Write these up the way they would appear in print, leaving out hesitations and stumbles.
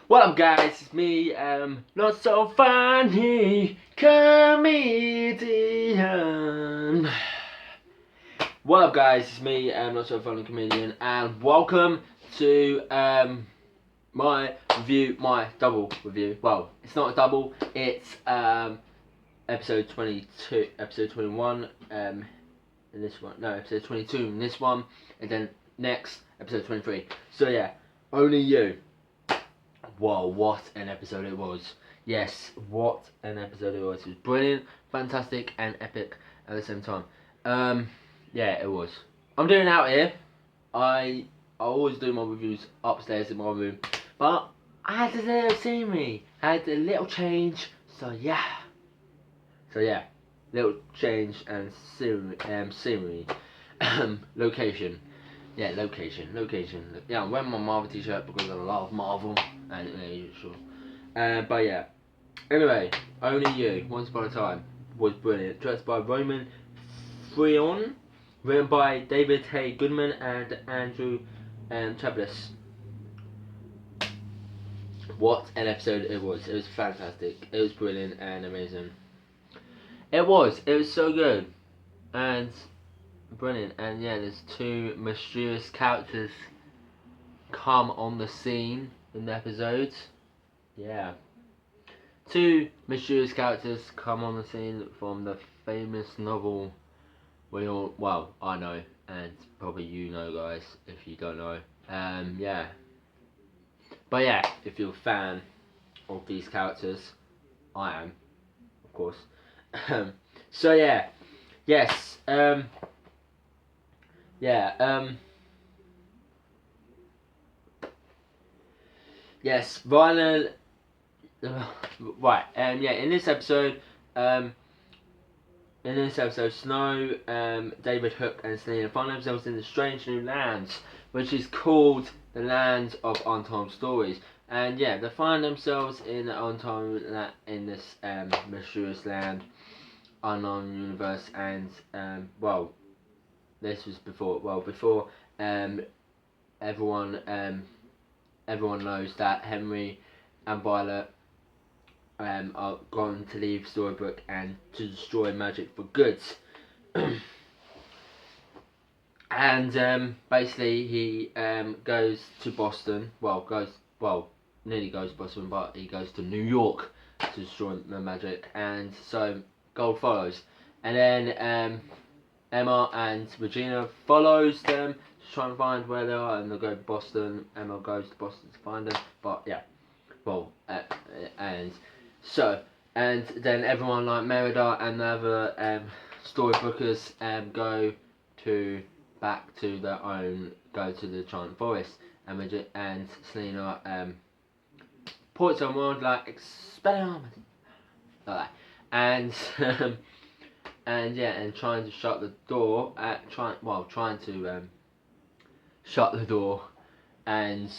What up, guys? It's me, not so funny comedian. What up, guys? It's me, not so funny comedian, and welcome to my review, my double review. Well, it's not a double. It's episode 22, episode 21. In this one, no, episode 22 in this one, and then next episode 23. So yeah, only you. Whoa, what an episode it was. Yes, what an episode it was. It was brilliant, fantastic, and epic at the same time. Yeah, it was. I'm doing it out here. I always do my reviews upstairs in my room. But I had a little scenery. I had a little change. So yeah. Little change and scenery. Location. Yeah, location. Yeah, I'm wearing my Marvel t-shirt because I love Marvel. And sure. But yeah. Anyway, Only You, Once Upon a Time, was brilliant. Directed by Roman Freon, written by David Hay Goodman and Andrew Chablis. What an episode it was. It was fantastic. It was brilliant and amazing. It was so good. And brilliant. And yeah, there's two mysterious characters come on the scene in the episode. Yeah. Two mysterious characters come on the scene from the famous novel we all, well, I know, and probably you know, guys, if you don't know. Yeah. But yeah, if you're a fan of these characters, I am, of course. So yeah. Yes. Yes, violent. Right. Yeah. In this episode, Snow, David Hook, and Zelena find themselves in the strange new lands, which is called the Land of Untold Stories. And yeah, they find themselves in this mysterious land, unknown universe, and well, this was before everyone knows that Henry and Violet are going to leave Storybook and to destroy magic for good. And basically he goes to Boston. Nearly goes to Boston, but he goes to New York to destroy the magic. And so Gold follows, and then Emma and Regina follows them to try and find where they are, and they'll go to Boston. Emma goes to Boston to find them, but yeah, and then everyone like Merida and the other storybookers go to the Giant Forest, and Selena points on world like Expelliarmus, like that, and and trying to shut the door, trying to shut the door, and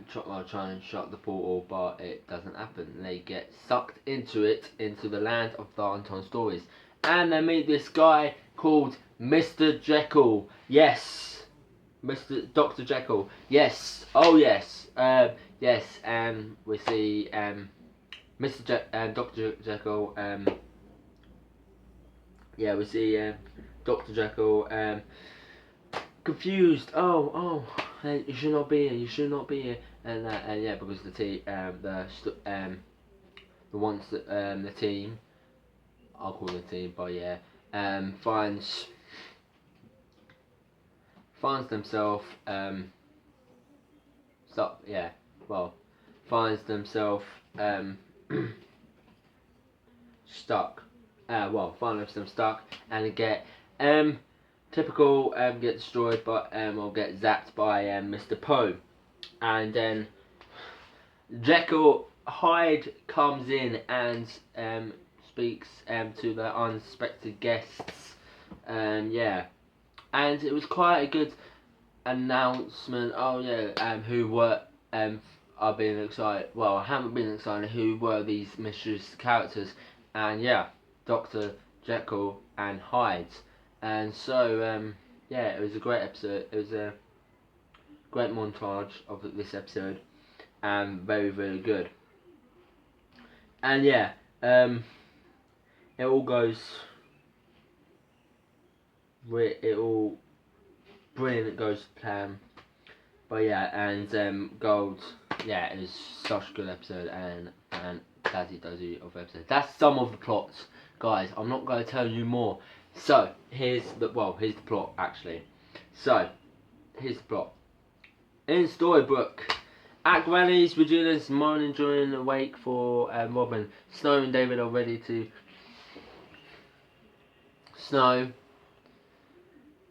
trying to shut the portal, but it doesn't happen. They get sucked into the land of the untold stories, and they meet this guy called Mr. Jekyll. Yes, Dr. Jekyll. Yes. Oh yes. Yes. And we see Dr. Jekyll. Yeah, we see Dr. Jekyll. Confused. Oh. Hey, you should not be here. And yeah, because the team, the team, I'll call the team, but yeah, finds themselves finds themselves stuck. Find themselves stuck, and get typical get destroyed, but will get zapped by Mr. Poe, and then Jekyll Hyde comes in and speaks to the unexpected guests. Yeah, and it was quite a good announcement. Oh yeah, who were I've been excited. Well, I haven't been excited. Who were these mysterious characters? And yeah, Dr. Jekyll and Hyde. And so, yeah, it was a great episode. It was a great montage of this episode. and very, very good. And yeah, it all goes. It all brilliant. It goes to plan. But yeah, and Gold, yeah, it was such a good episode, and Dazzy of episode. That's some of the plots, guys. I'm not going to tell you more. So here's the plot actually. So here's the plot. In Storybook, at Granny's, Regina's moaning during the wake for Robin. Snow and David are ready to.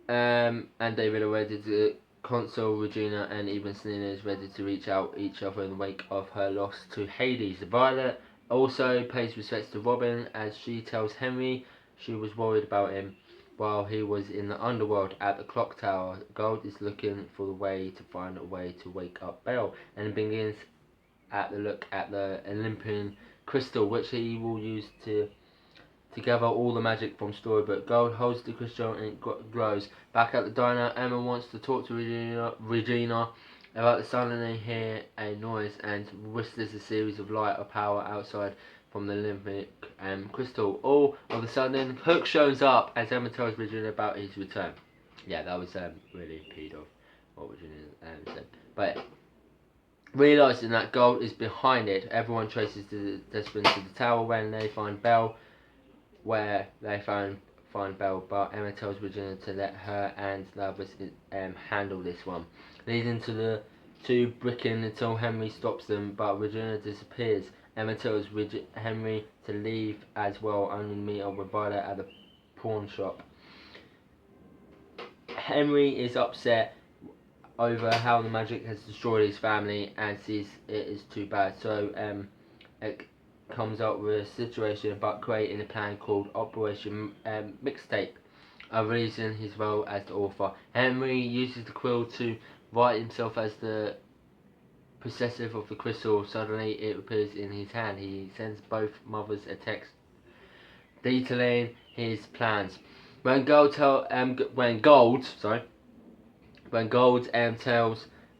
And David are ready to console Regina, and even Selena is ready to reach out each other in the wake of her loss to Hades. Violet also pays respects to Robin as she tells Henry she was worried about him while he was in the underworld at the clock tower. Gold is looking for the way to find a way to wake up Belle, and begins at the look at the Olympian crystal, which he will use to gather all the magic from Storybook. Gold holds the crystal and it glows. Back at the diner, Emma wants to talk to Regina about the suddenly hear a noise and whistles a series of light or power outside from the Olympic crystal. All of a sudden, Hook shows up as Emma tells Regina about his return. Yeah, that was really peed off what Regina said. But realising that Gold is behind it, everyone traces the Desmond to the tower when they find Belle. Where they find Belle, but Emma tells Regina to let her and the others handle this one, leading to the two bricking until Henry stops them, but Regina disappears. Emma tells Henry to leave as well, only meet up with Violet at the pawn shop. Henry is upset over how the magic has destroyed his family and sees it is too bad, so it comes up with a situation about creating a plan called Operation Mixtape, releasing his role as the author. Henry uses the quill to write himself as the possessor of the crystal. Suddenly it appears in his hand. He sends both mothers a text detailing his plans. When Gold tells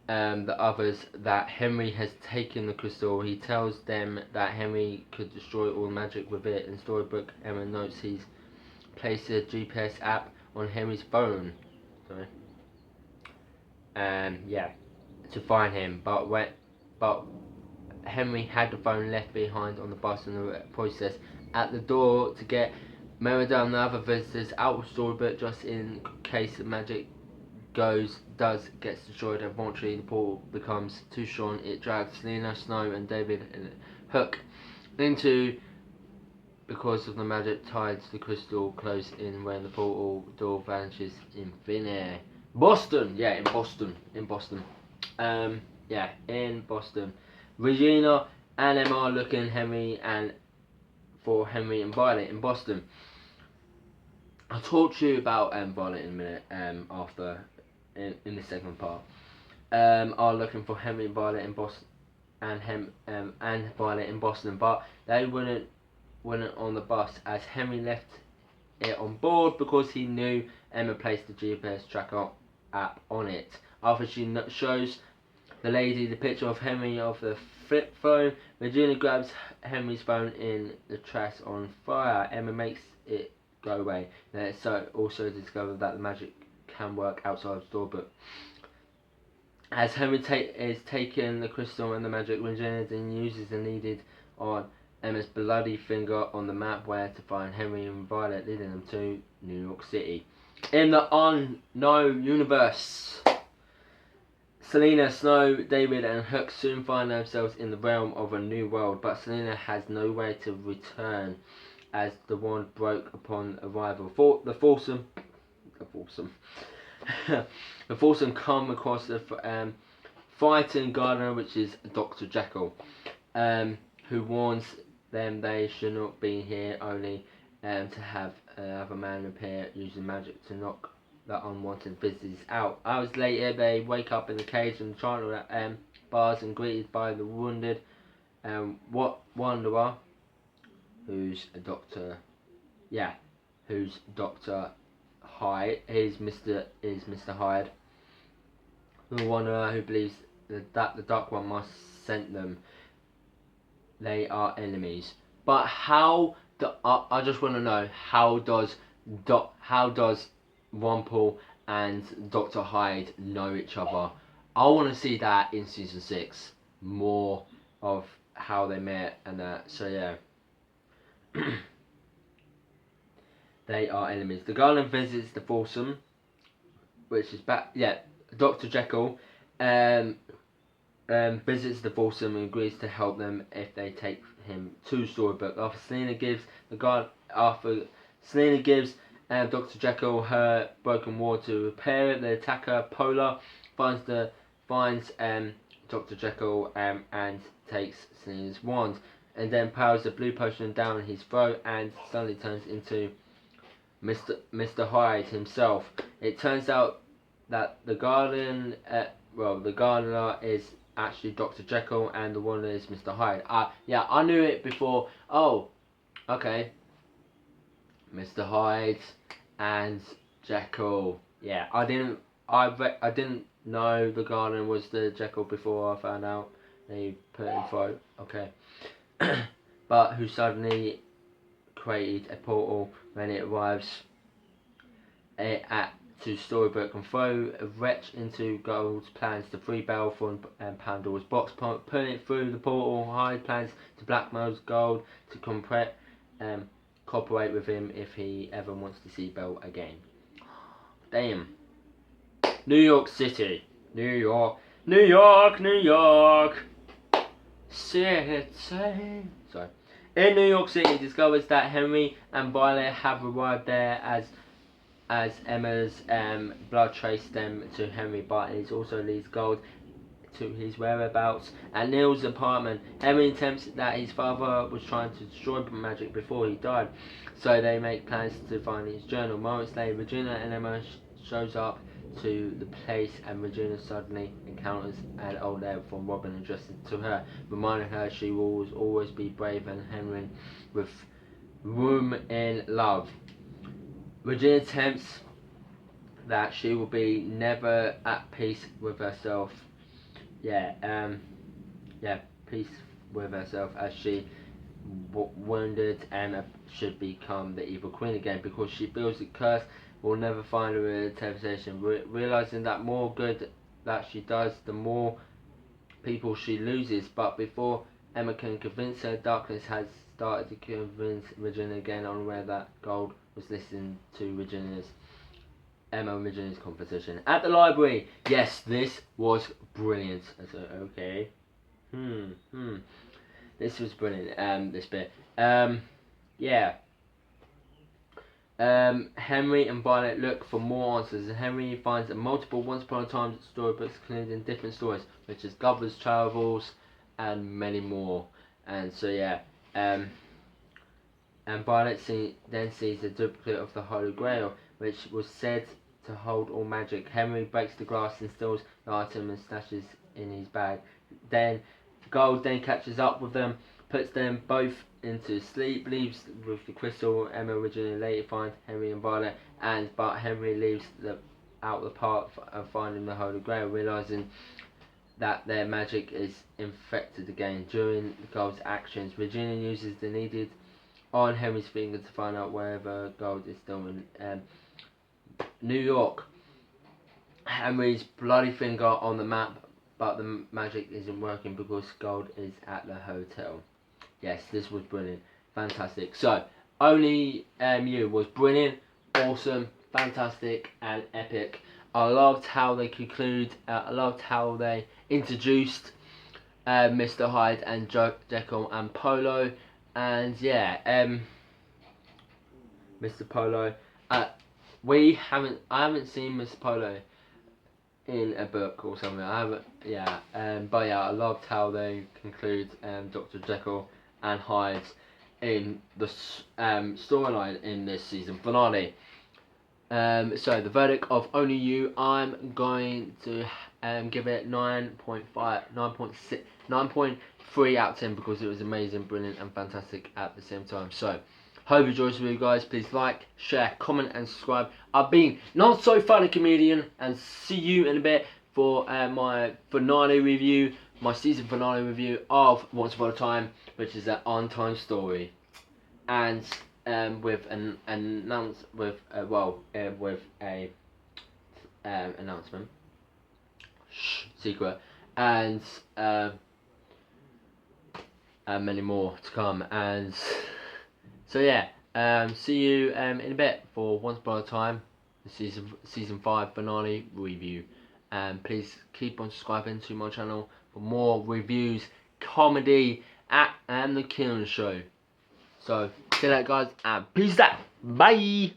the others that Henry has taken the crystal, he tells them that Henry could destroy all magic with it. In Storybook, Emma notes he's placed a GPS app on Henry's phone. To find him, but Henry had the phone left behind on the bus in the process. At the door to get Merida and the other visitors out of Storybook, just in case the magic gets destroyed. Eventually the portal becomes too strong. It drags Lena, Snow and David and Hook into, because of the magic tides the crystal close in when the portal door vanishes in thin air. Boston. Regina and Emma are looking for Henry and Violet in Boston. I'll talk to you about Violet in a minute after in the second part. Are looking for Henry and Violet in Boston and Violet in Boston, but they weren't on the bus as Henry left it on board because he knew Emma placed the GPS tracker app on it. After she shows the lady the picture of Henry of the flip phone, Regina grabs Henry's phone in the trash on fire. Emma makes it go away. They also discover that the magic can work outside of Storybook. As Henry is taking the crystal and the magic, Regina then uses the needed on Emma's bloody finger on the map where to find Henry and Violet, leading them to New York City. In the unknown universe, Selena, Snow, David and Hook soon find themselves in the realm of a new world, but Selena has no way to return as the wand broke upon arrival. The foursome come across the frightened gardener, which is Dr. Jekyll, who warns them they should not be here, only to have another man appear using magic to knock the unwanted visitors out. Hours later, they wake up in the cage and trial at bars and greeted by the wounded Wanderer, who's Dr. Hyde. Is Mr. Hyde, the Wanderer who believes that the Dark One must sent them. They are enemies. But how? I just want to know, how does Rumpel and Dr. Hyde know each other? I want to see that in season 6. More of how they met and that. So yeah. They are enemies. The Garland visits the foursome, which is back. Yeah, Dr. Jekyll visits the foursome and agrees to help them if they take him to Storybook. After Selena gives Dr. Jekyll her broken ward to repair it, the attacker Polar finds Dr. Jekyll and takes Selena's wand, and then powers the blue potion down his throat and suddenly turns into Mr. Hyde himself. It turns out that the gardener is actually Dr. Jekyll and the one is Mr. Hyde. Yeah, I knew it before. Oh, okay. Mr. Hyde and Jekyll. Yeah, I didn't know the gardener was the Jekyll before I found out. They put it in throat. Okay. But who suddenly created a portal when it arrives to Storybook and throw a wretch into Gold's plans to free Belle from Pandora's box. Putting it through the portal, Hyde plans to blackmail Gold to cooperate with him if he ever wants to see Belle again. Damn. New York City. New York City. Sorry. In New York City, discovers that Henry and Violet have arrived there as Emma's blood traced them to Henry, but it also leads Gold to his whereabouts at Neil's apartment. Henry attempts that his father was trying to destroy magic before he died, so they make plans to find his journal. Moments later, Regina and Emma shows up to the place, and Regina suddenly encounters an old letter from Robin addressed to her, reminding her she will always be brave and Henry with room in love. Regina attempts that she will be never at peace with herself. Peace with herself as she wounded and should become the evil queen again because she feels the curse will never find her in temptation. Realizing that more good that she does, the more people she loses. But before Emma can convince her, darkness has started to convince Regina again, unaware that Gold was listening to Emma and Regina's conversation at the library. Yes, this was brilliant. So, okay. This was brilliant. This bit. Henry and Violet look for more answers, and Henry finds that multiple Once Upon a Time storybooks including different stories, which is Glover's Travels and many more. And so and Violet then sees a duplicate of the Holy Grail, which was said to hold all magic. Henry breaks the glass and steals the item and stashes in his bag. Then Gold catches up with them, puts them both into sleep, leaves with the crystal. Emma originally later finds Henry and Violet, but Henry leaves out the part of finding the Holy Grail, realizing that their magic is infected again. During Gold's actions, Regina uses the needed on Henry's finger to find out wherever Gold is still in New York. Henry's bloody finger on the map, but the magic isn't working because Gold is at the hotel. Yes, this was brilliant. Fantastic. So, Only You was brilliant, awesome, fantastic, and epic. I loved how they I loved how they introduced Mr. Hyde and Jekyll and Polo. And Mr. Polo. I haven't seen Mr. Polo in a book or something. I haven't. But I loved how they conclude Dr. Jekyll and Hyde in the storyline in this season finale. So the verdict of Only You, I'm going to give it 9.3 out of 10 because it was amazing, brilliant, and fantastic at the same time. So hope you enjoyed this video, guys. Please like, share, comment, and subscribe. I've been Not So Funny Comedian, and see you in a bit for my finale review my season finale review of Once Upon a Time, which is an on-time story, and with an announcement, secret, and many more to come. And so yeah, see you in a bit for Once Upon a Time, the season 5 finale review. And please keep on subscribing to my channel for more reviews, comedy, and the Killing Show. So see you later, guys, and peace out. Bye.